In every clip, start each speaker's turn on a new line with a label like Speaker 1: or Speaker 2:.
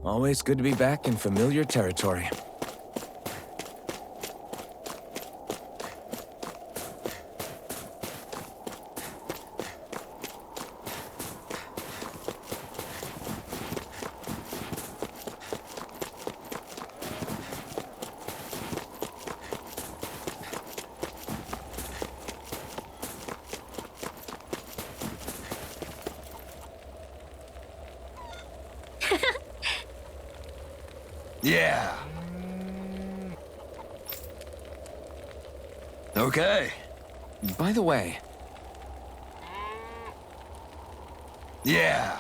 Speaker 1: Always good to be back in familiar territory.
Speaker 2: Yeah. Okay.
Speaker 1: By the way,
Speaker 2: Yeah.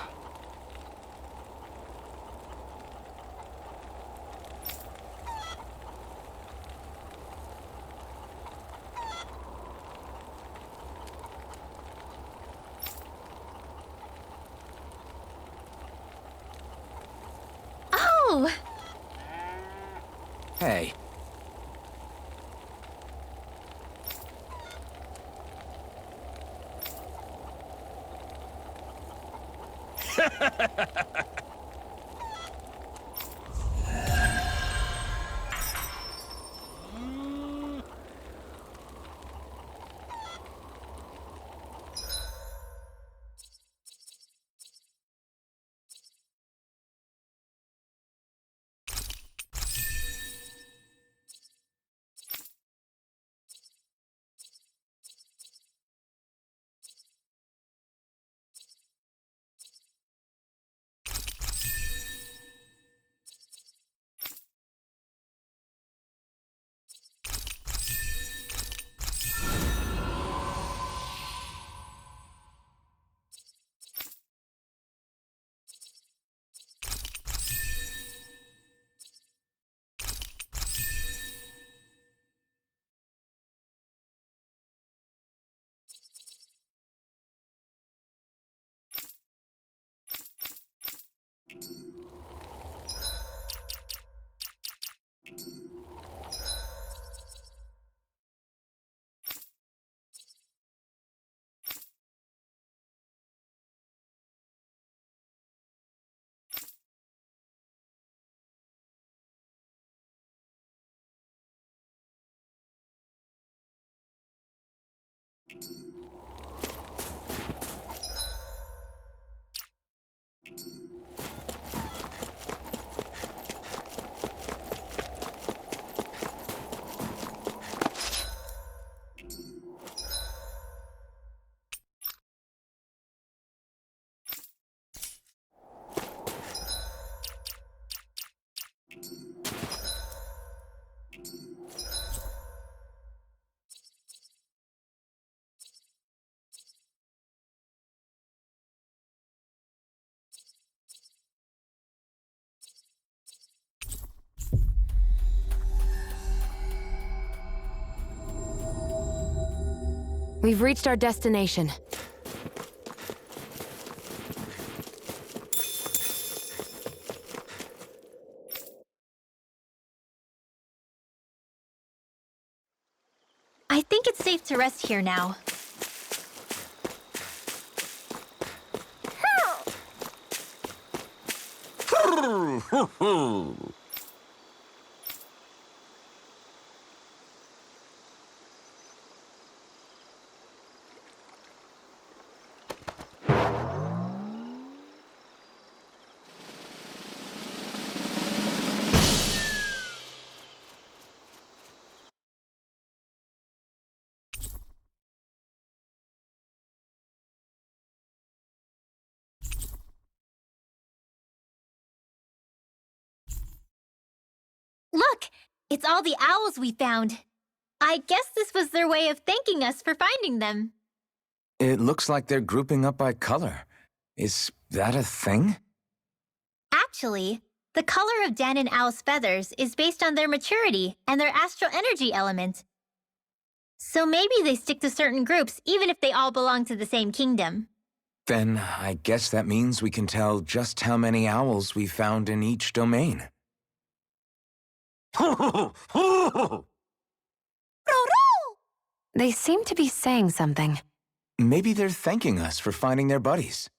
Speaker 3: Oh!
Speaker 1: hey,
Speaker 3: We've reached our destination. I think it's safe to rest here now. Look! It's all the owls we found. I guess this was their way of thanking us for finding them.
Speaker 1: it looks like they're grouping up by color. Is that a thing?
Speaker 3: Actually, the color of Dan and Owl's feathers is based on their maturity and their astral energy element. So maybe they stick to certain groups even if they all belong to the same kingdom.
Speaker 1: Then I guess that means we can tell just how many owls we found in each domain.
Speaker 3: They seem to be saying something.
Speaker 1: Maybe they're thanking us for finding their buddies.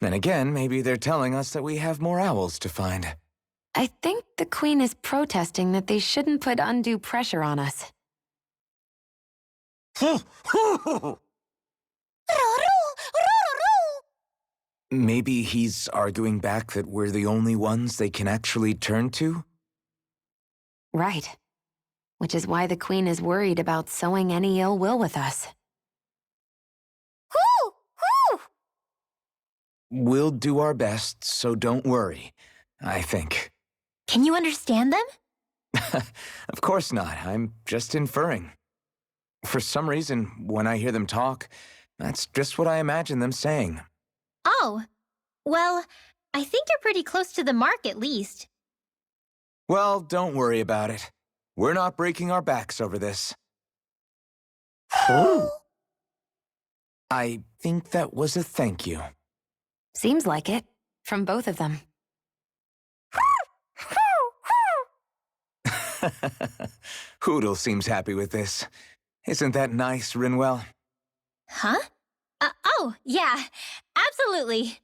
Speaker 1: Then again, maybe they're telling us that we have more owls to find.
Speaker 4: I think the Queen is protesting that they shouldn't put undue pressure on us.
Speaker 1: Maybe he's arguing back that we're the only ones they can actually turn to?
Speaker 4: Right. Which is why the Queen is worried about sowing any ill will with us.
Speaker 1: We'll do our best, so don't worry, I think.
Speaker 3: Can you understand them?
Speaker 1: Of course not. I'm just inferring. For some reason, when I hear them talk, that's just what I imagine them saying.
Speaker 3: Oh, well, I think you're pretty close to the mark at least.
Speaker 1: Well, don't worry about it. We're not breaking our backs over this. I think that was a thank you.
Speaker 4: Seems like it, from both of them.
Speaker 1: Hoodle seems happy with this. Isn't that nice, Rinwell?
Speaker 3: Huh? Oh, yeah, absolutely.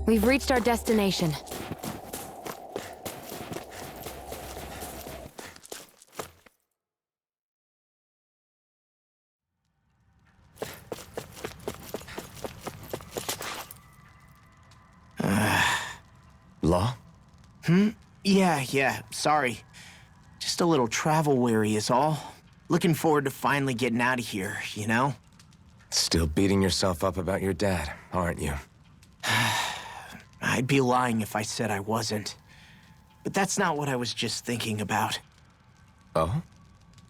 Speaker 4: We've reached our destination.
Speaker 1: Law?
Speaker 5: Yeah, sorry. Just a little travel weary is all. Looking forward to finally getting out of here, you know?
Speaker 1: Still beating yourself up about your dad, aren't you?
Speaker 5: I'd be lying if I said I wasn't. But that's not what I was just thinking about.
Speaker 1: Oh?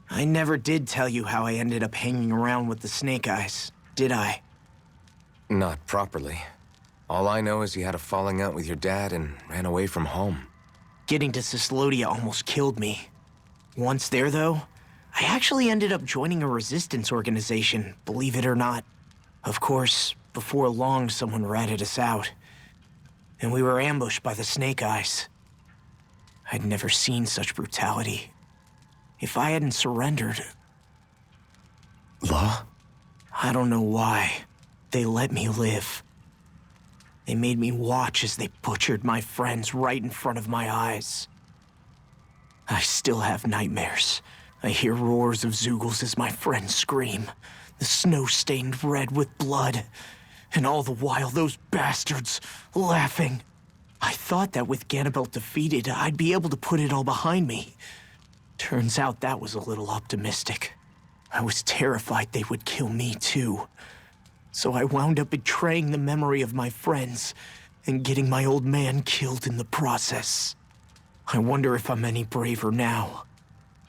Speaker 5: I never did tell you how I ended up hanging around with the Snake Eyes, did I?
Speaker 1: Not properly. All I know is you had a falling out with your dad and ran away from home.
Speaker 5: Getting to Cislodia almost killed me. Once there, though, I actually ended up joining a resistance organization, believe it or not. Of course, before long, someone ratted us out. And we were ambushed by the Snake Eyes. I'd never seen such brutality. If I hadn't surrendered...
Speaker 1: Law?
Speaker 5: I don't know why. They let me live. They made me watch as they butchered my friends right in front of my eyes. I still have nightmares. I hear roars of Zeugles as my friends scream, the snow stained red with blood. And all the while, those bastards laughing. I thought that with Ganabelt defeated, I'd be able to put it all behind me. Turns out that was a little optimistic. I was terrified they would kill me too. So I wound up betraying the memory of my friends and getting my old man killed in the process. I wonder if I'm any braver now.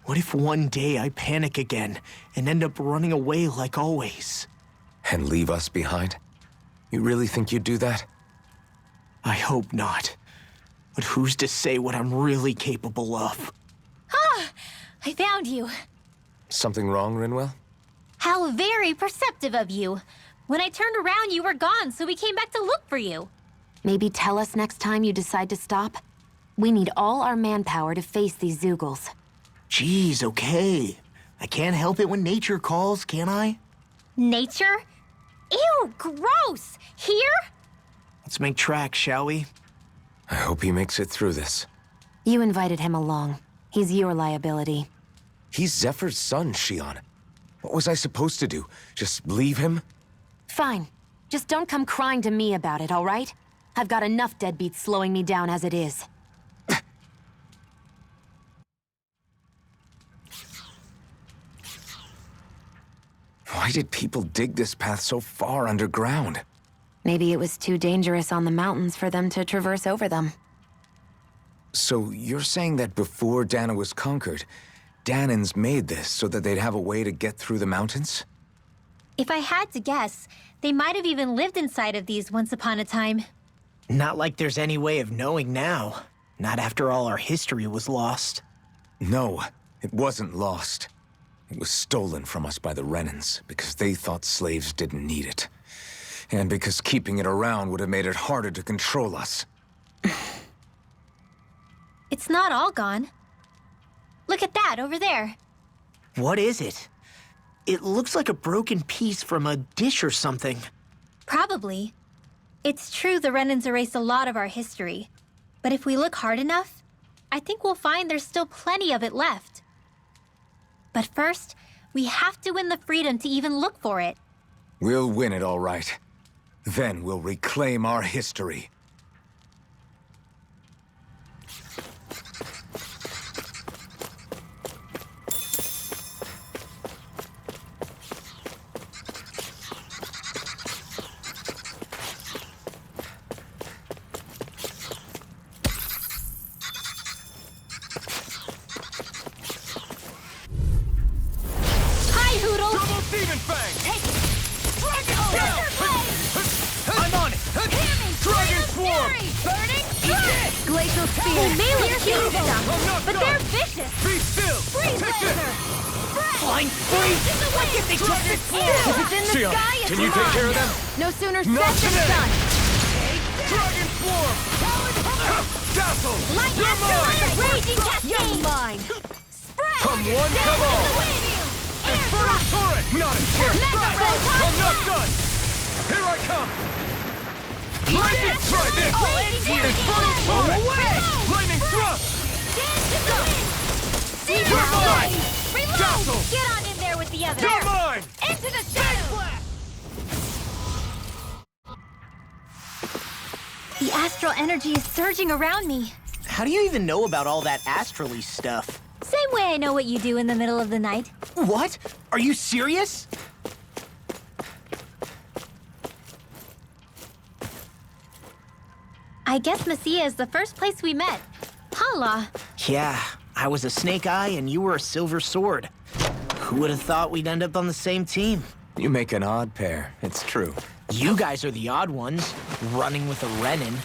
Speaker 5: What if one day I panic again and end up running away like always?
Speaker 1: And leave us behind? You really think you'd do that?
Speaker 5: I hope not. But who's to say what I'm really capable of?
Speaker 3: Ah, I found you.
Speaker 1: Something wrong, Rinwell?
Speaker 3: How very perceptive of you. When I turned around, you were gone, so we came back to look for you.
Speaker 4: Maybe tell us next time you decide to stop? We need all our manpower to face these Zeugles.
Speaker 5: Jeez, okay. I can't help it when nature calls, can I?
Speaker 3: Nature? Ew, gross! Here?
Speaker 5: Let's make tracks, shall we?
Speaker 1: I hope he makes it through this.
Speaker 4: You invited him along. He's your liability.
Speaker 1: He's Zephyr's son, Shion. What was I supposed to do? Just leave him?
Speaker 4: Fine. Just don't come crying to me about it, all right? I've got enough deadbeats slowing me down as it is.
Speaker 1: Why did people dig this path so far underground?
Speaker 4: Maybe it was too dangerous on the mountains for them to traverse over them.
Speaker 1: So you're saying that before Dana was conquered, Danans made this so that they'd have a way to get through the mountains?
Speaker 3: If I had to guess, they might have even lived inside of these once upon a time.
Speaker 5: Not like there's any way of knowing now. Not after all our history was lost.
Speaker 1: No, it wasn't lost. It was stolen from us by the Renans because they thought slaves didn't need it. And because keeping it around would have made it harder to control us.
Speaker 3: It's not all gone. Look at that over there.
Speaker 5: What is it? It looks like a broken piece from a dish or something.
Speaker 3: Probably. It's true the Renans erased a lot of our history. But if we look hard enough, I think we'll find there's still plenty of it left. But first, we have to win the freedom to even look for it.
Speaker 1: We'll win it all right. Then we'll reclaim our history.
Speaker 3: But they're vicious!
Speaker 2: Be still!
Speaker 3: Freeze laser!
Speaker 5: Flying freeze!
Speaker 3: What if they took this
Speaker 2: If
Speaker 3: it's in the
Speaker 1: Sion,
Speaker 3: sky, it's
Speaker 1: can you take care of them?
Speaker 3: No sooner
Speaker 2: Not
Speaker 3: said than
Speaker 2: today.
Speaker 3: done!
Speaker 2: Dragon Swarm! Dazzle!
Speaker 3: Light
Speaker 2: You're mine!
Speaker 3: Raging cascade! You're mine! Spread!
Speaker 2: Come one, come all! Inferno Turret! Not a chance! I'm not done! Here I come! Lightning! Try this! Inferno Turret! Lightning Thrust!
Speaker 3: You're
Speaker 2: mine!
Speaker 3: Reload!
Speaker 2: Dazzle!
Speaker 3: Get on in there with the others!
Speaker 2: You're mine!
Speaker 3: Into the shadows! The astral energy is surging around me.
Speaker 5: How do you even know about all that astrally stuff?
Speaker 3: Same way I know what you do in the middle of the night.
Speaker 5: What? Are you serious?
Speaker 3: I guess Messia is the first place we met. Hala.
Speaker 5: Yeah, I was a snake eye and you were a silver sword. Who would have thought we'd end up on the same team?
Speaker 1: You make an odd pair, it's true.
Speaker 5: You guys are the odd ones, running with a Renin.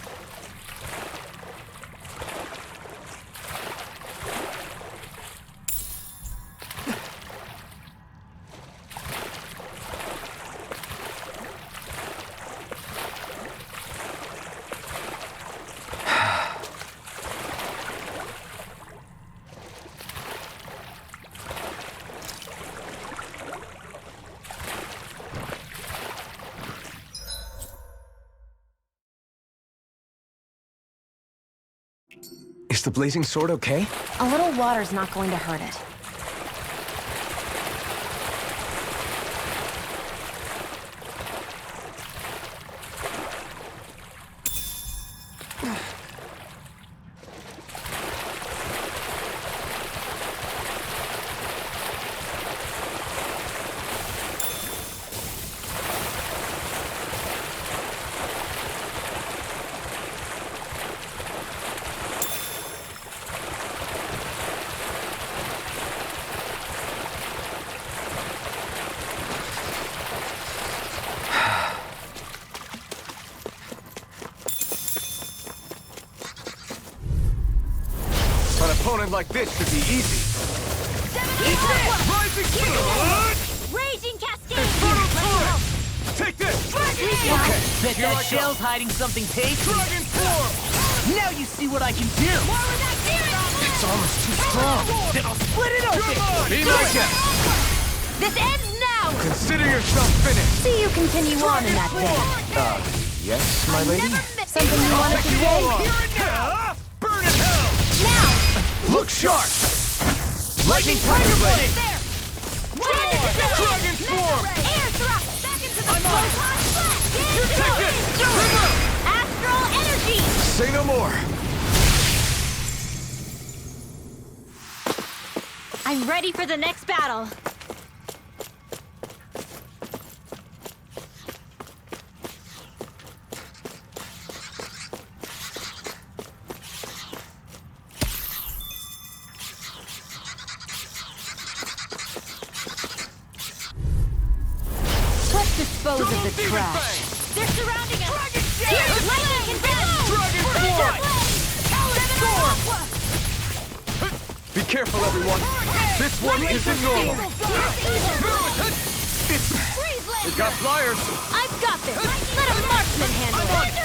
Speaker 1: Is the blazing sword okay?
Speaker 4: A little water's not going to hurt it.
Speaker 1: An opponent like this should be easy.
Speaker 2: Rising Sun!
Speaker 3: Raging cascade!
Speaker 2: Inferno Turret! Take this!
Speaker 1: Okay,
Speaker 5: Bet
Speaker 1: here I
Speaker 5: that
Speaker 1: go.
Speaker 5: shell's hiding something tasty.
Speaker 2: Dragon Swarm!
Speaker 5: Now you see what I can do.
Speaker 1: It's almost too strong.
Speaker 5: Then I'll split it open.
Speaker 1: Be my guest.
Speaker 3: This ends now!
Speaker 1: Consider yourself finished.
Speaker 4: See you continue on in that vein.
Speaker 1: Yes, my lady?
Speaker 4: Something you wanted to say?
Speaker 2: Here and now! Burn in hell!
Speaker 3: Now!
Speaker 1: Look sharp!
Speaker 5: Lightning Tiger Blade.
Speaker 2: Dragon Swarm!
Speaker 3: Air thrust! Back into the
Speaker 2: I'm on it. Take this! River!
Speaker 3: Astral energy!
Speaker 1: Say no more.
Speaker 3: I'm ready for the next battle.
Speaker 4: dispose of the trash.
Speaker 3: They're surrounding us!
Speaker 2: Dragon Shot!
Speaker 3: Here's lightning and
Speaker 2: Dragon Force! Be careful, everyone. This one isn't normal. We got flyers.
Speaker 3: I've got this! Let a marksman handle it!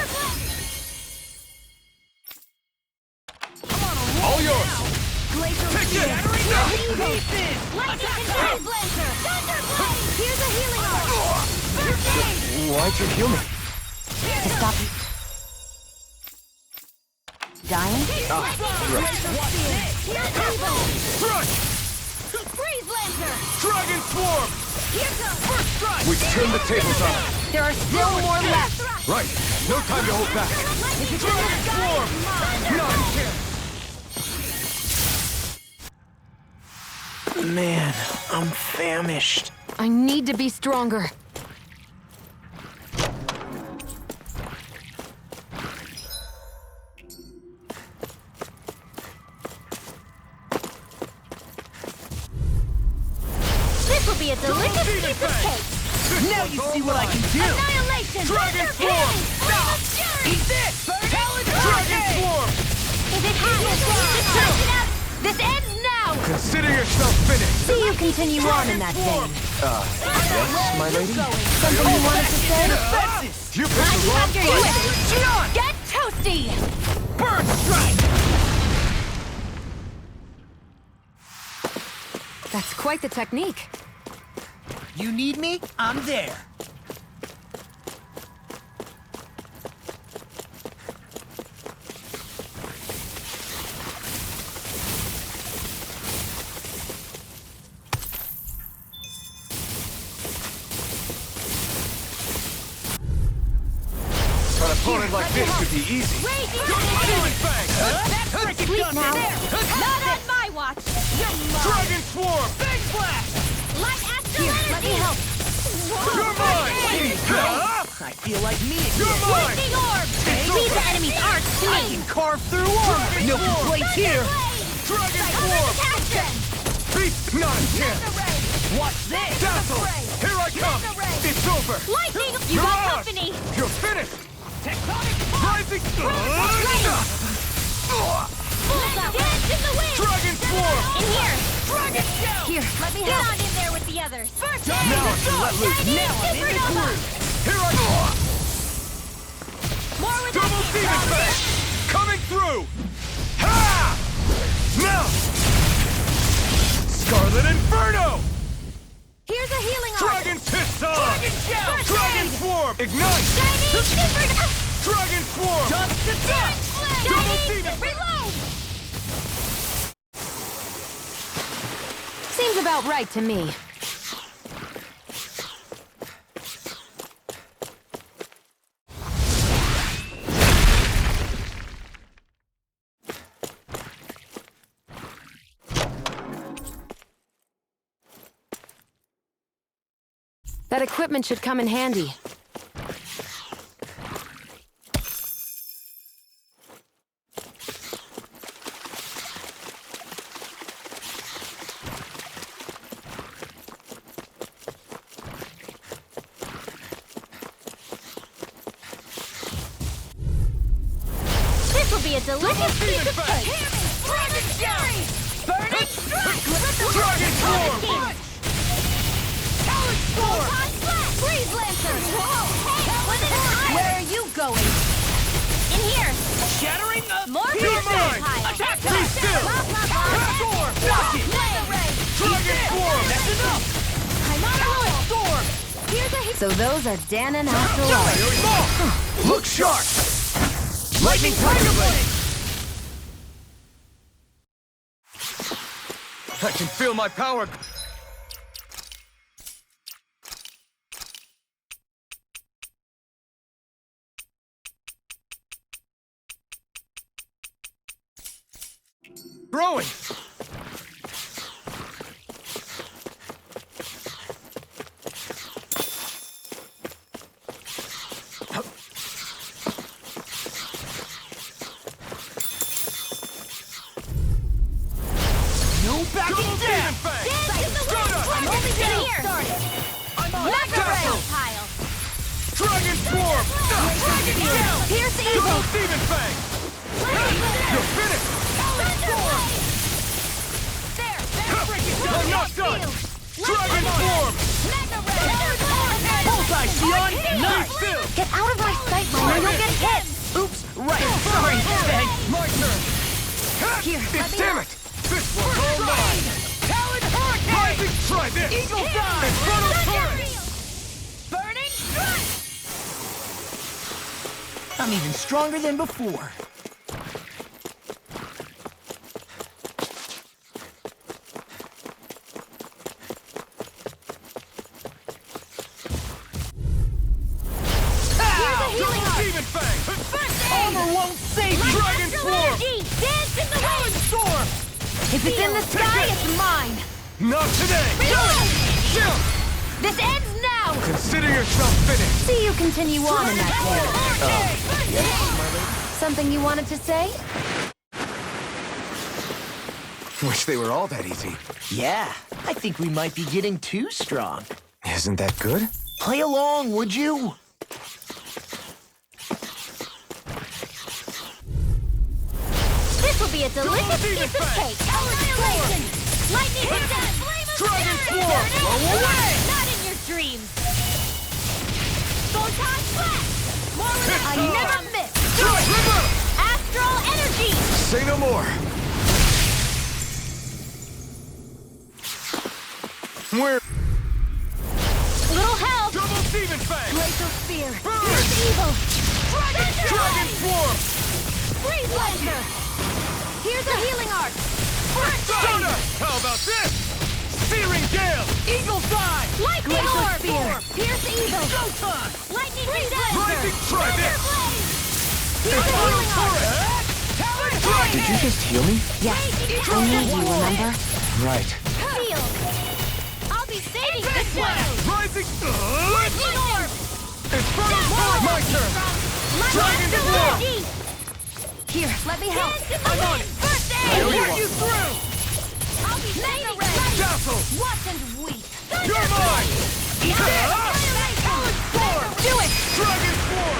Speaker 2: All yours. Take this.
Speaker 3: Lightning and Blazer! Thunderblade! Here's a healing arm!
Speaker 1: Why'd you heal me?
Speaker 4: To stop you dying?
Speaker 2: Crush!
Speaker 3: Freeze Lancer!
Speaker 2: Dragon Swarm!
Speaker 3: Here comes!
Speaker 2: First strike!
Speaker 1: We've turned the tables on him.
Speaker 4: There are still more left.
Speaker 1: Right. No time to hold back.
Speaker 2: Dragon Swarm! Not here!
Speaker 5: Man, I'm famished.
Speaker 4: I need to be stronger.
Speaker 3: This will be a delicious piece of cake!
Speaker 2: Now you see what I can do!
Speaker 3: Annihilation!
Speaker 2: Dragon Swarm! Eat this! Dragon Swarm!
Speaker 3: If it happens, just touch it out! This ends now!
Speaker 1: Consider yourself finished.
Speaker 4: See you continue on in that vein.
Speaker 1: Yes, my lady?
Speaker 4: Something you wanted to say?
Speaker 1: You picked the wrong
Speaker 3: After
Speaker 1: fight.
Speaker 3: you! Get toasty!
Speaker 2: Burst Strike!
Speaker 4: That's quite the technique.
Speaker 6: You need me? I'm there.
Speaker 1: An opponent like this could be easy.
Speaker 3: Sleep now! Not on my watch!
Speaker 2: Dragon Swarm! Big Blast!
Speaker 3: Light Astral
Speaker 4: Here, let me help.
Speaker 2: You're mine!
Speaker 6: I feel like me
Speaker 2: You're
Speaker 6: again.
Speaker 2: mine!
Speaker 3: Lightning Orb! Leave the enemy's arts to
Speaker 6: I
Speaker 3: me!
Speaker 6: can carve through armor. No complaints here.
Speaker 2: Dragon Swarm! Beast! Not a chance!
Speaker 6: Watch this.
Speaker 2: Dazzle! Here I come! It's over!
Speaker 3: Lightning! You
Speaker 2: You're
Speaker 3: got
Speaker 2: ours!
Speaker 3: company!
Speaker 2: You're finished!
Speaker 6: Tectonic
Speaker 2: Rising!
Speaker 3: Bullseye! Dance in the wind!
Speaker 2: Dragon Swarm!
Speaker 3: In here!
Speaker 2: Dragon Shell!
Speaker 4: Here, let me
Speaker 3: Get
Speaker 4: help.
Speaker 3: on in there with the others! First
Speaker 2: Now I can let loose!
Speaker 6: Now I'm in the groove.
Speaker 2: Here I go!
Speaker 3: More with
Speaker 2: Double
Speaker 3: that
Speaker 2: Demon Fang! Coming through! Ha! Now! Scarlet Inferno!
Speaker 3: Here's a healing arm!
Speaker 2: Dragon Pistol! Dragon Shell!
Speaker 3: First
Speaker 2: Dragon
Speaker 3: aid!
Speaker 2: Swarm! Ignite!
Speaker 3: Shining Super...
Speaker 2: Dragon Swarm!
Speaker 6: Dust to dust.
Speaker 2: Double
Speaker 3: Shining...
Speaker 2: Demon!
Speaker 3: Reload!
Speaker 4: Seems about right to me. That equipment should come in handy.
Speaker 3: This will be a delicious piece of cake!
Speaker 2: Dragon Shell!
Speaker 3: Burning
Speaker 2: Dragon Swarm!
Speaker 3: Talon Storm! Freeze Lancer! Where are you going? In here!
Speaker 6: Shattering up.
Speaker 3: More
Speaker 2: You're
Speaker 3: Blaster
Speaker 2: mine!
Speaker 3: pile!
Speaker 6: Attack!
Speaker 2: Be still!
Speaker 6: Storm. Block it.
Speaker 2: Dragon Swarm!
Speaker 6: That's enough.
Speaker 3: I'm on a roll! Storm! Here's a hit!
Speaker 4: So those are Danon after all.
Speaker 2: Look sharp! Lightning Tiger Blade! I can feel my power. Growing!
Speaker 6: No backing
Speaker 2: Double
Speaker 6: down.
Speaker 2: Demon Fang!
Speaker 3: I'm only getting started!
Speaker 2: I'm on
Speaker 3: Mega
Speaker 2: Dazzle!
Speaker 3: Ray pile!
Speaker 2: Dragon Swarm! Dragon Shell!
Speaker 6: Pierce
Speaker 2: Double
Speaker 6: evil!
Speaker 2: Demon Fang! You're finished! I'm not done! Dragon Swarm!
Speaker 6: Bullseye, Sion!
Speaker 2: Nice! Still!
Speaker 4: Get out of my sight, Liner. You'll get hit.
Speaker 6: Oops, right. Sorry, Fang.
Speaker 2: My turn!
Speaker 6: Here,
Speaker 2: Damn it! This one's all mine!
Speaker 6: Talon Hurricane!
Speaker 2: Rising! Try this!
Speaker 6: Eagle Dive!
Speaker 2: Infernal Torrent!
Speaker 6: Burning Strike! I'm even stronger than before.
Speaker 2: Double Demon Fang!
Speaker 6: Armor won't save you!
Speaker 2: Dragon Swarm!
Speaker 6: Dance in the wind! Storm! If it's in the sky, it's mine!
Speaker 2: Not today! Chill!
Speaker 6: This ends now!
Speaker 2: Consider yourself finished!
Speaker 4: See you continue on in that way. Something you wanted to say?
Speaker 1: Wish they were all that easy.
Speaker 5: Yeah, I think we might be getting too strong.
Speaker 1: Isn't that good?
Speaker 5: Play along, would you?
Speaker 3: This will be a delicious piece of cake. Annihilation! Lightning attack!
Speaker 2: Dragon Swarm! Blow away!
Speaker 3: Not in your dreams! Photon Flash! I
Speaker 2: Pistol!
Speaker 3: never miss!
Speaker 2: River!
Speaker 3: Astral Energy!
Speaker 1: Say no more. Where?
Speaker 3: Little help!
Speaker 2: Double Demon Fang!
Speaker 3: Glacial Spear!
Speaker 2: Burn!
Speaker 3: Here's evil!
Speaker 2: Dragon Swarm!
Speaker 3: Freeze Laser! Here's a healing arc!
Speaker 2: Soda! How about this? Searing Gale!
Speaker 6: Eagle Dive!
Speaker 3: Lightning
Speaker 6: Glacial
Speaker 3: Orb!
Speaker 6: Spear!
Speaker 3: Pierce evil!
Speaker 6: Showtime!
Speaker 3: Lightning
Speaker 2: Rising! Try this!
Speaker 3: Here's a healing arc!
Speaker 2: Dragon!
Speaker 1: Did you just heal me?
Speaker 4: Yes. I need you, remember?
Speaker 1: Right.
Speaker 3: Heal! I'll be saving this one!
Speaker 2: Rising!
Speaker 3: Lightning Orb!
Speaker 2: Infernal Torrent! My turn! Dragon
Speaker 3: Astral
Speaker 2: Swarm!
Speaker 3: Energy!
Speaker 6: Here, let me help!
Speaker 3: Dance in the wind! First
Speaker 2: I
Speaker 3: aid!
Speaker 2: owe you
Speaker 6: Get
Speaker 2: one.
Speaker 6: you through!
Speaker 3: I'll be saving
Speaker 2: Dazzle!
Speaker 3: Watch and weep!
Speaker 2: You're mine!
Speaker 6: Do it!
Speaker 2: Dragon Swarm!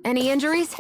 Speaker 4: Any injuries?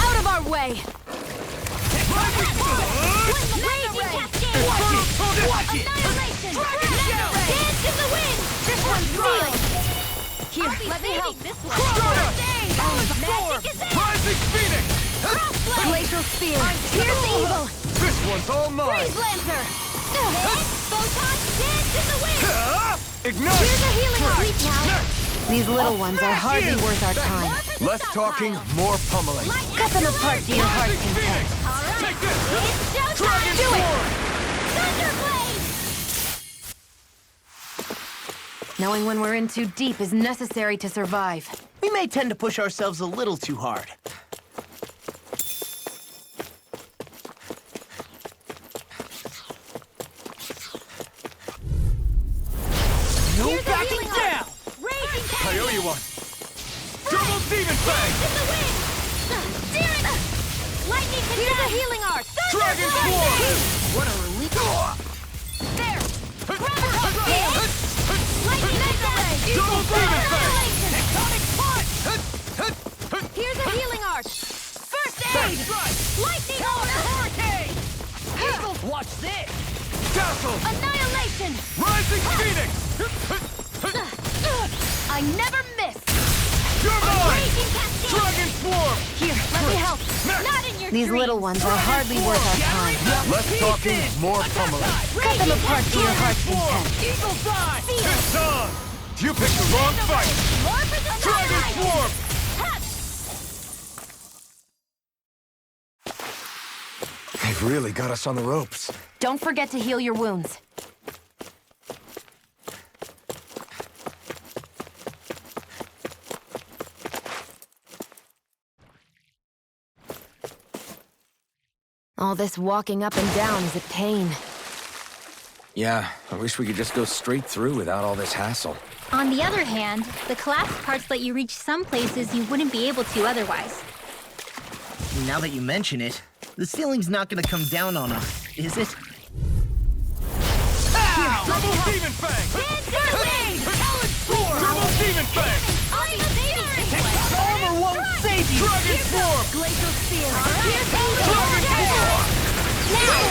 Speaker 6: Out of our way!
Speaker 2: Watch it!
Speaker 3: Annihilation!
Speaker 2: Dragon Shell!
Speaker 3: Dance in the wind! This one's sealed!
Speaker 6: Here, let me help.
Speaker 3: This one!
Speaker 2: Soda!
Speaker 3: Magic is out!
Speaker 2: Rising Phoenix!
Speaker 6: Glacial Spear! Pierce evil!
Speaker 2: This one's all mine!
Speaker 3: Freeze Lancer! Photon dance in the wind!
Speaker 2: Ignite!
Speaker 3: Here's a healing arc!
Speaker 4: These little ones are hardly worth our time.
Speaker 1: Less talking, more pummeling.
Speaker 4: Cut them apart to your heart's
Speaker 2: Rising
Speaker 4: content.
Speaker 2: Phoenix!
Speaker 3: All right.
Speaker 2: Take this!
Speaker 3: It's showtime!
Speaker 2: Dragon
Speaker 3: Do it!
Speaker 2: Swarm!
Speaker 3: Thunderblade!
Speaker 4: Knowing when we're in too deep is necessary to survive.
Speaker 5: We may tend to push ourselves a little too hard.
Speaker 6: No
Speaker 3: Here's a
Speaker 6: backing
Speaker 3: healing
Speaker 6: down!
Speaker 3: Raging
Speaker 2: I owe you one! Double Demon Fang!
Speaker 3: in the wind!
Speaker 2: Dragon Swarm!
Speaker 6: What a relief. There!
Speaker 2: Double Demon Fang!
Speaker 6: Tectonic punch! Here's a healing arc! First aid! Lightning orb! Hurricane! Eagle! Watch this!
Speaker 2: Dazzle!
Speaker 6: Annihilation!
Speaker 2: Rising Phoenix!
Speaker 6: I never miss!
Speaker 2: You're mine!
Speaker 6: Raging cascade!
Speaker 2: Dragon Swarm!
Speaker 6: Here, let me help! Not in your
Speaker 4: These
Speaker 6: dreams.
Speaker 4: little ones are hardly worth our time.
Speaker 2: Less talking, more pummeling.
Speaker 4: Cut them apart to your heart's content.
Speaker 6: Eagle die!
Speaker 2: It's on! You picked the wrong fight! Dragon Swarm!
Speaker 1: They've really got us on the ropes.
Speaker 4: Don't forget to heal your wounds. All this walking up and down is a pain.
Speaker 1: Yeah, I wish we could just go straight through without all this hassle.
Speaker 3: On the other hand, the collapsed parts let you reach some places you wouldn't be able to otherwise.
Speaker 7: Now that you mention it, the ceiling's not gonna come down on us, is it?
Speaker 2: Ow! Double Demon Fang! Double Demon Fang!
Speaker 6: Armor won't save you!
Speaker 2: Dragon Swarm!
Speaker 6: Glacial Spear!
Speaker 2: Dragon Swarm!
Speaker 3: Now,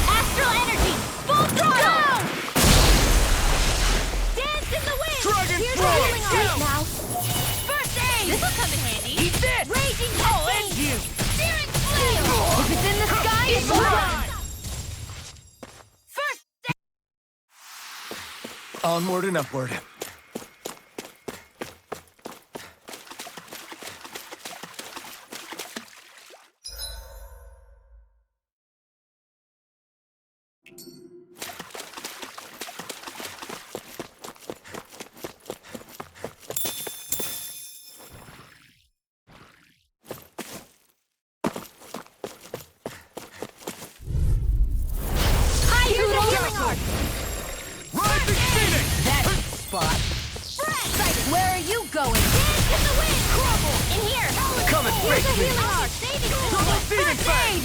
Speaker 3: Astral Energy! Full throttle!
Speaker 6: Dance in the wind!
Speaker 2: Dragon
Speaker 6: Here's
Speaker 2: Swarm!
Speaker 6: a healing arc
Speaker 2: Go!
Speaker 6: now! First aid! This'll come in handy! Eat this! Raging
Speaker 2: I'll end
Speaker 6: cascade!
Speaker 2: you!
Speaker 6: Searing flame! If it's in the sky, it's mine! First
Speaker 1: Onward and upward.
Speaker 2: Rising Phoenix!
Speaker 6: that spot! Where are you going? Dance in the wind! Crumble! In here!
Speaker 2: Come and
Speaker 6: Here's
Speaker 2: break
Speaker 6: a
Speaker 2: me!
Speaker 6: healing arc!
Speaker 2: Double Demon Fang!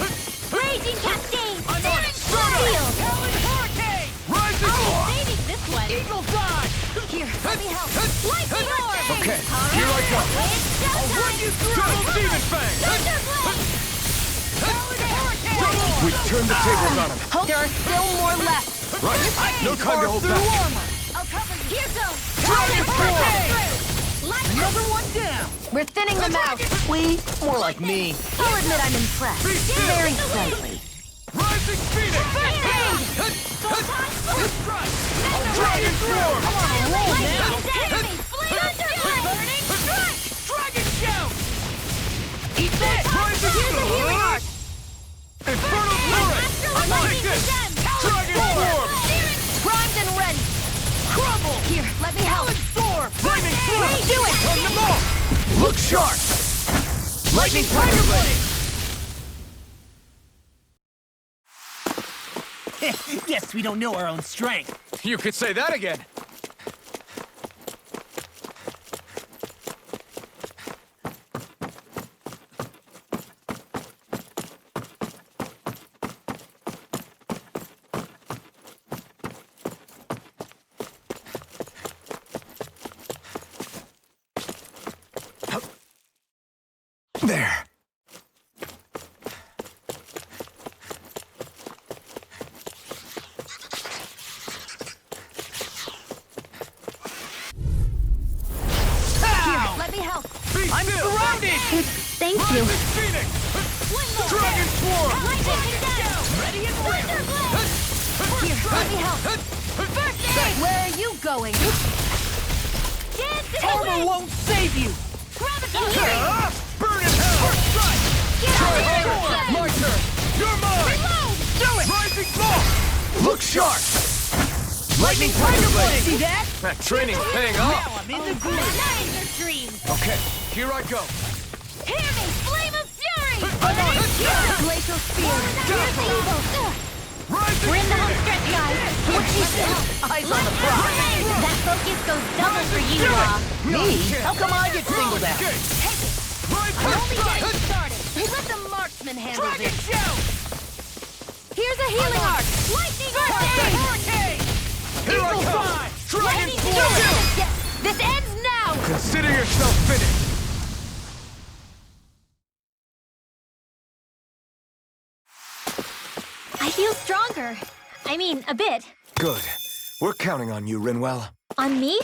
Speaker 3: Raging Cascade!
Speaker 2: I'm on it! Start
Speaker 3: Steel!
Speaker 2: up!
Speaker 6: Howling Hurricane!
Speaker 2: Rising Swarm!
Speaker 3: Saving this one!
Speaker 6: Eagle die! Here, let me help! Lightning orb!
Speaker 2: Okay, here I come!
Speaker 6: I'll run you through!
Speaker 2: Double Demon Fang!
Speaker 6: Thunderblade! Howling Hurricane!
Speaker 1: We turned the tables on them.
Speaker 6: There are still more left!
Speaker 2: Right! No time to hold
Speaker 6: Through
Speaker 2: back!
Speaker 6: armor! I'll cover you! Here goes!
Speaker 2: Dragon Swarm!
Speaker 6: Another one down! We're thinning them out!
Speaker 7: We? More like me.
Speaker 6: I'll admit I'm impressed.
Speaker 2: Be still!
Speaker 6: Very slightly.
Speaker 2: Rising Phoenix! Dragon Swarm!
Speaker 6: Roll now!
Speaker 2: Dragon Shout!
Speaker 6: Eat this!
Speaker 2: Rising
Speaker 6: Here's a healing arc!
Speaker 2: Infernal Turret! Take this! Dragon Swarm!
Speaker 6: Primed and ready! Crumble! Here, let me help!
Speaker 2: Lightning Swarm!
Speaker 6: Do it!
Speaker 2: Turn them off! Look sharp! Lightning Tiger Blade!
Speaker 7: Guess we don't know our own strength.
Speaker 2: You could say that again!
Speaker 1: There.
Speaker 6: Here, let me help!
Speaker 2: I'm surrounded!
Speaker 3: Thank you.
Speaker 2: Rising Phoenix! Dragon Swarm!
Speaker 6: Ready and ready! Here, let me help! First aid! Where are you going? Dance in the
Speaker 7: Armor
Speaker 6: wind!
Speaker 7: won't save you!
Speaker 2: Burn in hell!
Speaker 6: Get
Speaker 2: Try
Speaker 6: out
Speaker 2: harder!
Speaker 6: of
Speaker 2: My turn! You're mine!
Speaker 6: Reload!
Speaker 2: Do it! Rising Ball! Look sharp! Lightning Tiger Blade!
Speaker 7: See that?
Speaker 2: That training's paying off!
Speaker 7: Now I'm in the groove.
Speaker 6: Not in your dreams!
Speaker 2: Okay, here I go!
Speaker 6: Hear me! Flame of fury!
Speaker 2: I'm on it!
Speaker 6: Glacial spear! Here's the evil!
Speaker 2: Rising
Speaker 3: We're in the home
Speaker 2: Phoenix!
Speaker 3: stretch, guys.
Speaker 6: What she said!
Speaker 7: Eyes on the prize.
Speaker 3: That focus goes double for you, Law.
Speaker 7: Me? How come I get singled out?
Speaker 2: Okay.
Speaker 6: I'm only getting started! Let the marksman handle
Speaker 2: Dragon
Speaker 6: this!
Speaker 2: Shout!
Speaker 6: a healing arc! Lightning Hurricane!
Speaker 2: Hurricane! Here I come! Dragon Force!
Speaker 6: This ends now!
Speaker 2: Consider yourself finished!
Speaker 3: I feel stronger. I mean, a bit.
Speaker 1: Good. We're counting on you, Rinwell.
Speaker 3: On me?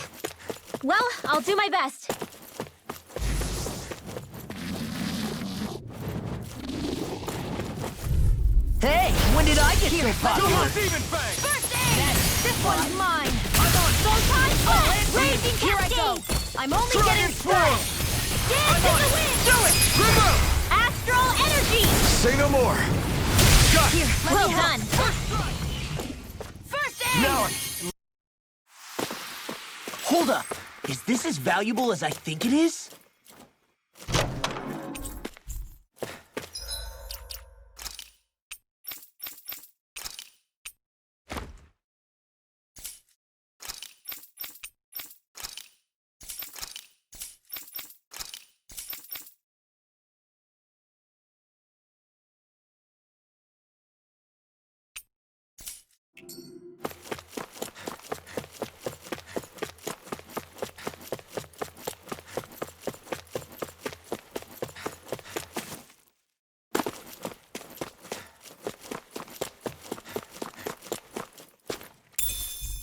Speaker 3: Well, I'll do my best.
Speaker 7: Hey, when did I get so popular?
Speaker 2: Demon Fang!
Speaker 6: First aid! This one's mine!
Speaker 2: I'm on!
Speaker 6: Sultai Flash! Raging
Speaker 3: Here I
Speaker 6: Cascade!
Speaker 3: go.
Speaker 6: I'm only
Speaker 2: Dragon
Speaker 6: getting
Speaker 2: Swirl!
Speaker 6: started! Dance
Speaker 2: I'm
Speaker 6: in
Speaker 2: on
Speaker 6: the
Speaker 2: it!
Speaker 6: wind!
Speaker 2: Do it! Remote!
Speaker 6: Astral Energy!
Speaker 1: Say no more.
Speaker 2: Got
Speaker 3: Here,
Speaker 2: it!
Speaker 3: well done.
Speaker 6: First aid!
Speaker 2: Now
Speaker 5: Hold up. Is this as valuable as I think it is?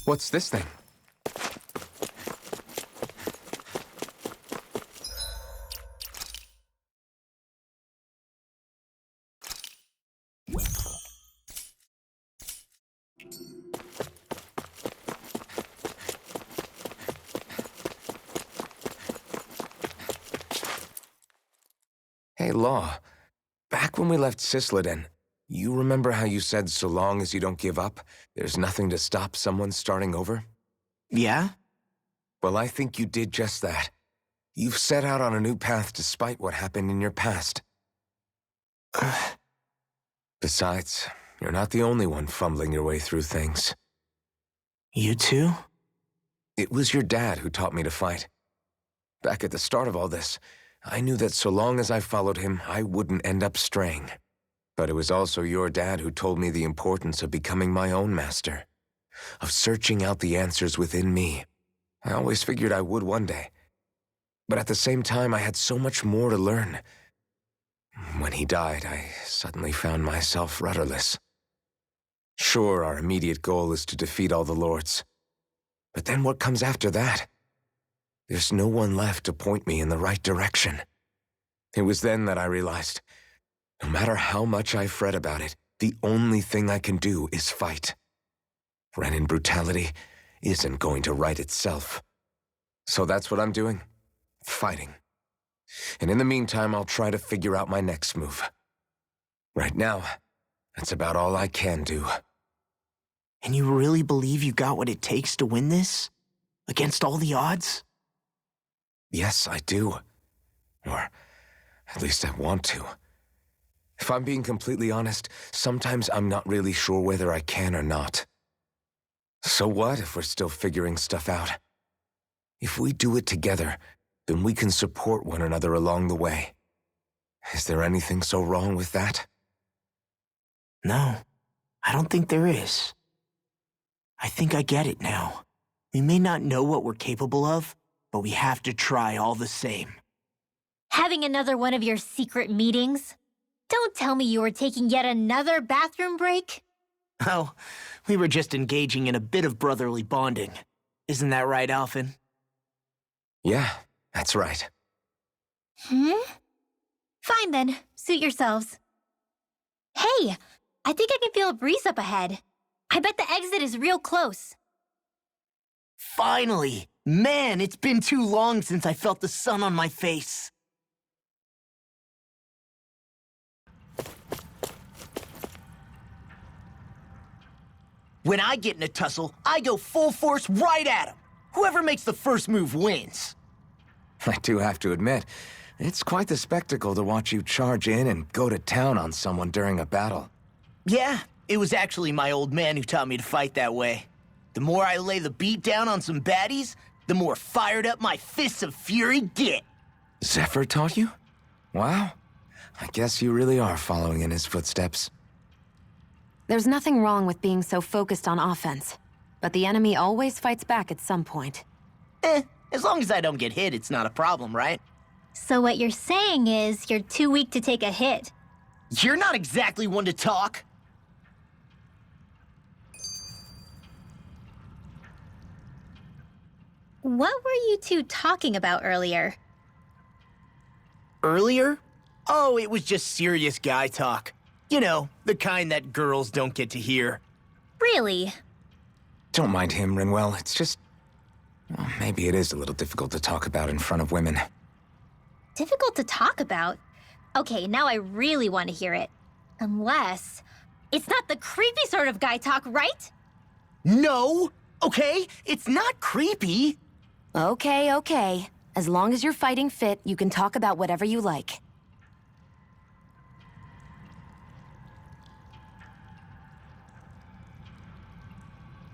Speaker 1: What's this thing? Hey, Law. Back when we left Cisleden, you remember how you said so long as you don't give up, there's nothing to stop someone starting over?
Speaker 5: Yeah?
Speaker 1: Well, I think you did just that. You've set out on a new path despite what happened in your past. Besides, you're not the only one fumbling your way through things.
Speaker 5: You too?
Speaker 1: It was your dad who taught me to fight. Back at the start of all this, I knew that so long as I followed him, I wouldn't end up straying. But it was also your dad who told me the importance of becoming my own master, of searching out the answers within me. I always figured I would one day. But at the same time, I had so much more to learn. When he died, I suddenly found myself rudderless. Sure, our immediate goal is to defeat all the lords. But then what comes after that? There's no one left to point me in the right direction. It was then that I realized, no matter how much I fret about it, the only thing I can do is fight. Renin brutality isn't going to right itself. So that's what I'm doing. Fighting. And in the meantime, I'll try to figure out my next move. Right now, that's about all I can do.
Speaker 5: And you really believe you got what it takes to win this? Against all the odds?
Speaker 1: Yes, I do. Or at least I want to. If I'm being completely honest, sometimes I'm not really sure whether I can or not. So what if we're still figuring stuff out? If we do it together, then we can support one another along the way. Is there anything so wrong with that?
Speaker 5: No, I don't think there is. I think I get it now. We may not know what we're capable of, but we have to try all the same.
Speaker 3: Having another one of your secret meetings? Don't tell me you were taking yet another bathroom break?
Speaker 5: Oh, we were just engaging in a bit of brotherly bonding. Isn't that right, Alphen?
Speaker 1: Yeah, that's right.
Speaker 3: Fine then, suit yourselves. Hey, I think I can feel a breeze up ahead. I bet the exit is real close.
Speaker 5: Finally! Man, it's been too long since I felt the sun on my face. When I get in a tussle, I go full force right at him. Whoever makes the first move wins.
Speaker 1: I do have to admit, it's quite the spectacle to watch you charge in and go to town on someone during a battle.
Speaker 5: Yeah, it was actually my old man who taught me to fight that way. The more I lay the beat down on some baddies, the more fired up my fists of fury get.
Speaker 1: Zephyr taught you? Wow. I guess you really are following in his footsteps.
Speaker 4: There's nothing wrong with being so focused on offense, but the enemy always fights back at some point.
Speaker 7: As long as I don't get hit, it's not a problem, right?
Speaker 3: So what you're saying is you're too weak to take a hit.
Speaker 7: You're not exactly one to talk.
Speaker 3: What were you two talking about earlier?
Speaker 7: Earlier? Oh, it was just serious guy talk. You know, the kind that girls don't get to hear.
Speaker 3: Really?
Speaker 1: Don't mind him, Rinwell. It's just... well, maybe it is a little difficult to talk about in front of women.
Speaker 3: Difficult to talk about? Okay, now I really want to hear it. Unless... it's not the creepy sort of guy talk, right?
Speaker 7: No! Okay? It's not creepy.
Speaker 4: Okay. As long as you're fighting fit, you can talk about whatever you like.